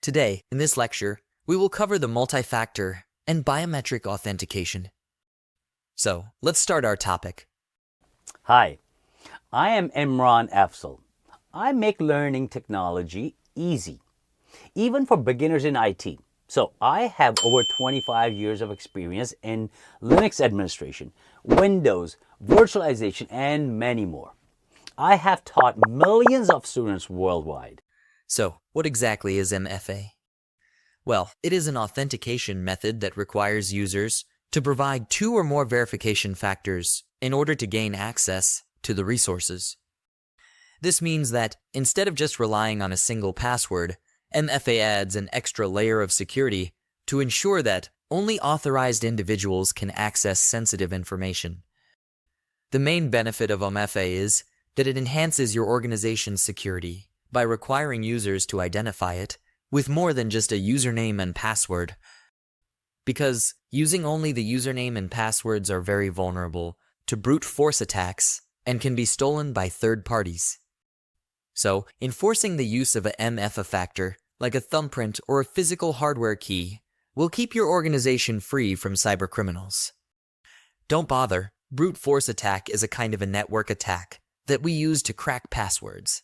Today, in this lecture, we will cover the multi-factor and biometric authentication. So, let's start our topic. Hi, I am Imran Afzal. I make learning technology easy, even for beginners in IT. So I have over 25 years of experience in Linux administration, Windows, virtualization, and many more. I have taught millions of students worldwide. So, what exactly is MFA? Well, it is an authentication method that requires users to provide 2 or more verification factors in order to gain access to the resources. This means that instead of just relying on a single password, MFA adds an extra layer of security to ensure that only authorized individuals can access sensitive information. The main benefit of MFA is that it enhances your organization's security by requiring users to identify it with more than just a username and password. Because using only the username and passwords are very vulnerable to brute force attacks and can be stolen by third parties. So, enforcing the use of an MFA factor, like a thumbprint or a physical hardware key, will keep your organization free from cybercriminals. Don't bother, brute force attack is a kind of a network attack that we use to crack passwords.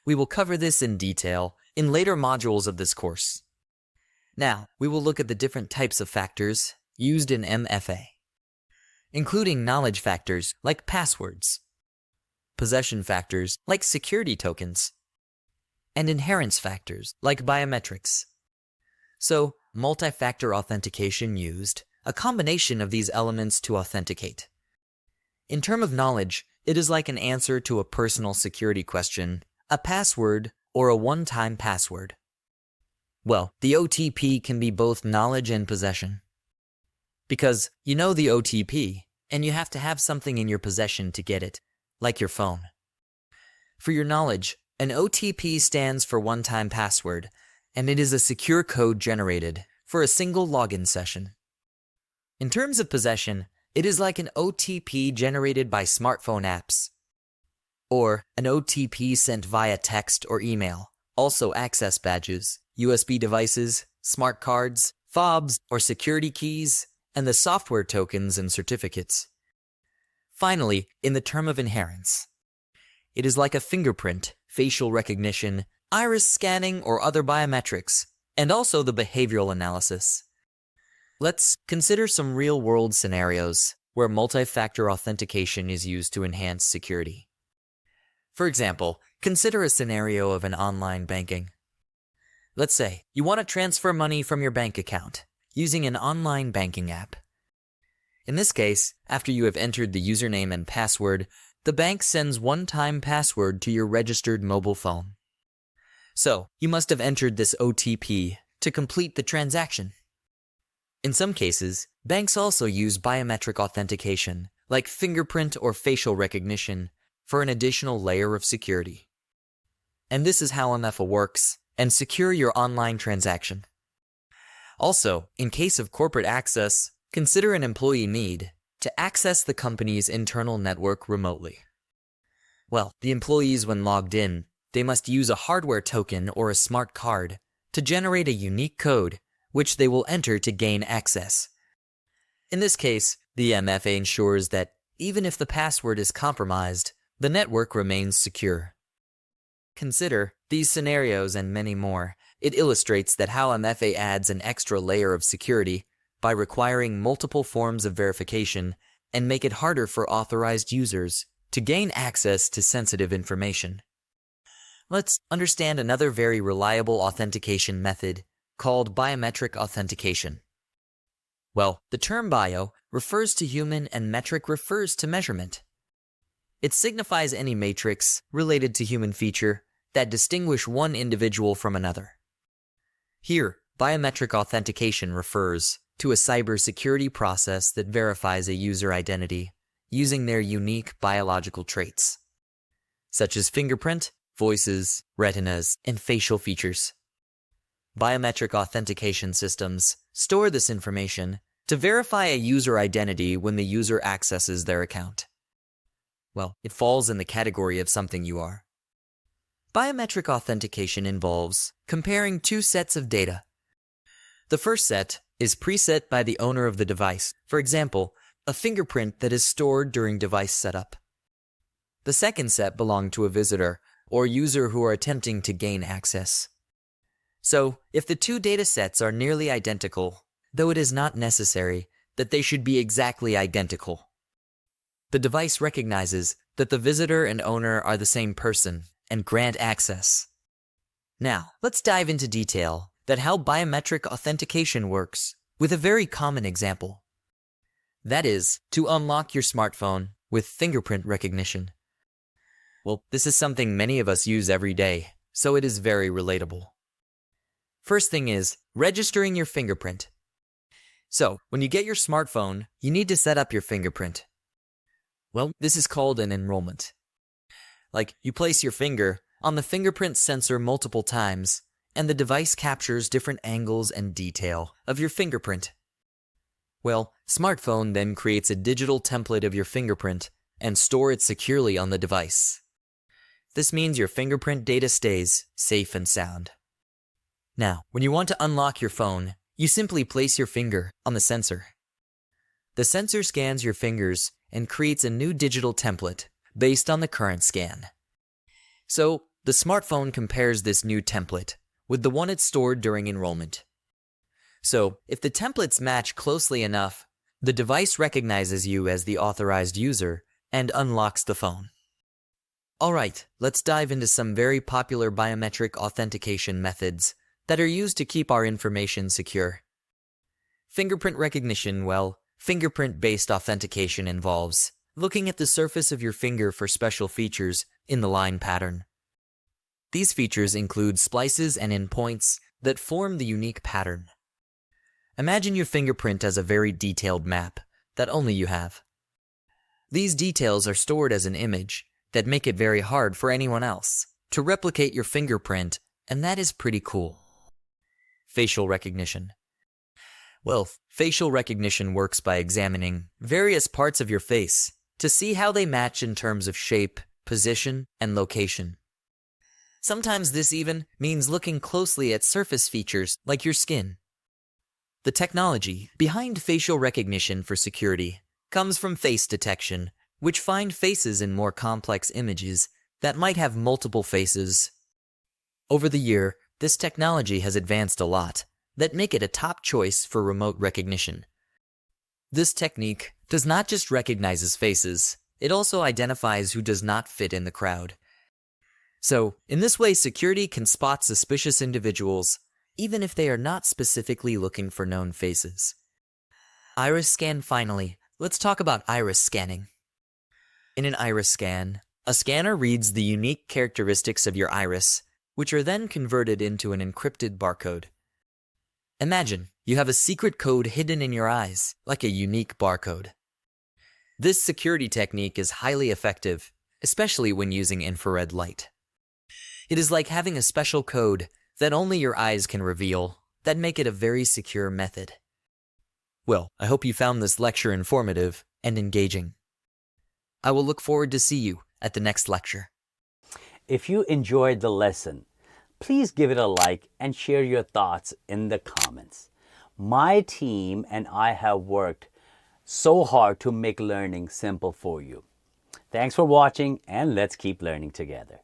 We will cover this in detail in later modules of this course. Now, we will look at the different types of factors used in MFA, including knowledge factors like passwords, possession factors like security tokens, and inherence factors like biometrics. So, multi-factor authentication used a combination of these elements to authenticate. In terms of knowledge, it is like an answer to a personal security question, a password, or a one-time password. Well, the OTP can be both knowledge and possession. Because you know the OTP, and you have to have something in your possession to get it, like your phone. For your knowledge, an OTP stands for one-time password, and it is a secure code generated for a single login session. In terms of possession, it is like an OTP generated by smartphone apps, or an OTP sent via text or email, also access badges, USB devices, smart cards, fobs or security keys, and the software tokens and certificates. Finally, in the term of inherence, it is like a fingerprint, facial recognition, iris scanning or other biometrics, and also the behavioral analysis. Let's consider some real-world scenarios where multi-factor authentication is used to enhance security. For example, consider a scenario of an online banking. Let's say you want to transfer money from your bank account using an online banking app. In this case, after you have entered the username and password, the bank sends one-time password to your registered mobile phone. So, you must have entered this OTP to complete the transaction. In some cases, banks also use biometric authentication, like fingerprint or facial recognition, for an additional layer of security. And this is how MFA works, and secure your online transaction. Also, in case of corporate access, consider an employee need to access the company's internal network remotely. Well, the employees, when logged in, they must use a hardware token or a smart card to generate a unique code which they will enter to gain access. In this case, the MFA ensures that even if the password is compromised, the network remains secure. Consider these scenarios and many more. It illustrates that how MFA adds an extra layer of security by requiring multiple forms of verification and make it harder for authorized users to gain access to sensitive information. Let's understand another very reliable authentication method called biometric authentication. Well, the term bio refers to human and metric refers to measurement. It signifies any matrix related to human feature that distinguish one individual from another. Here, biometric authentication refers to a cybersecurity process that verifies a user identity using their unique biological traits, such as fingerprint, voices, retinas, and facial features. Biometric authentication systems store this information to verify a user identity when the user accesses their account. Well, it falls in the category of something you are. Biometric authentication involves comparing two sets of data. The first set is preset by the owner of the device, for example, a fingerprint that is stored during device setup. The second set belongs to a visitor or user who are attempting to gain access. So, if the two data sets are nearly identical, though it is not necessary that they should be exactly identical, the device recognizes that the visitor and owner are the same person and grant access. Now, let's dive into detail that how biometric authentication works with a very common example. That is, to unlock your smartphone with fingerprint recognition. Well, this is something many of us use every day, so it is very relatable. First thing is registering your fingerprint. So, when you get your smartphone, you need to set up your fingerprint. Well, this is called an enrollment. Like, you place your finger on the fingerprint sensor multiple times, and the device captures different angles and detail of your fingerprint. Well, smartphone then creates a digital template of your fingerprint and store it securely on the device. This means your fingerprint data stays safe and sound. Now, when you want to unlock your phone, you simply place your finger on the sensor. The sensor scans your fingers and creates a new digital template based on the current scan. So, the smartphone compares this new template with the one it stored during enrollment. So, if the templates match closely enough, the device recognizes you as the authorized user and unlocks the phone. Alright, let's dive into some very popular biometric authentication methods that are used to keep our information secure. Fingerprint recognition, well, fingerprint-based authentication involves looking at the surface of your finger for special features in the line pattern. These features include splices and endpoints that form the unique pattern. Imagine your fingerprint as a very detailed map that only you have. These details are stored as an image that make it very hard for anyone else to replicate your fingerprint, and that is pretty cool. Facial recognition. Well, facial recognition works by examining various parts of your face to see how they match in terms of shape, position, and location. Sometimes this even means looking closely at surface features like your skin. The technology behind facial recognition for security comes from face detection, which find faces in more complex images that might have multiple faces. Over the year, this technology has advanced a lot that make it a top choice for remote recognition. This technique does not just recognize faces, it also identifies who does not fit in the crowd. So, in this way, security can spot suspicious individuals, even if they are not specifically looking for known faces. Iris scan finally. Let's talk about iris scanning. In an iris scan, a scanner reads the unique characteristics of your iris, which are then converted into an encrypted barcode. Imagine you have a secret code hidden in your eyes, like a unique barcode. This security technique is highly effective, especially when using infrared light. It is like having a special code that only your eyes can reveal that make it a very secure method. Well, I hope you found this lecture informative and engaging. I will look forward to see you at the next lecture. If you enjoyed the lesson, please give it a like and share your thoughts in the comments. My team and I have worked so hard to make learning simple for you. Thanks for watching, and let's keep learning together.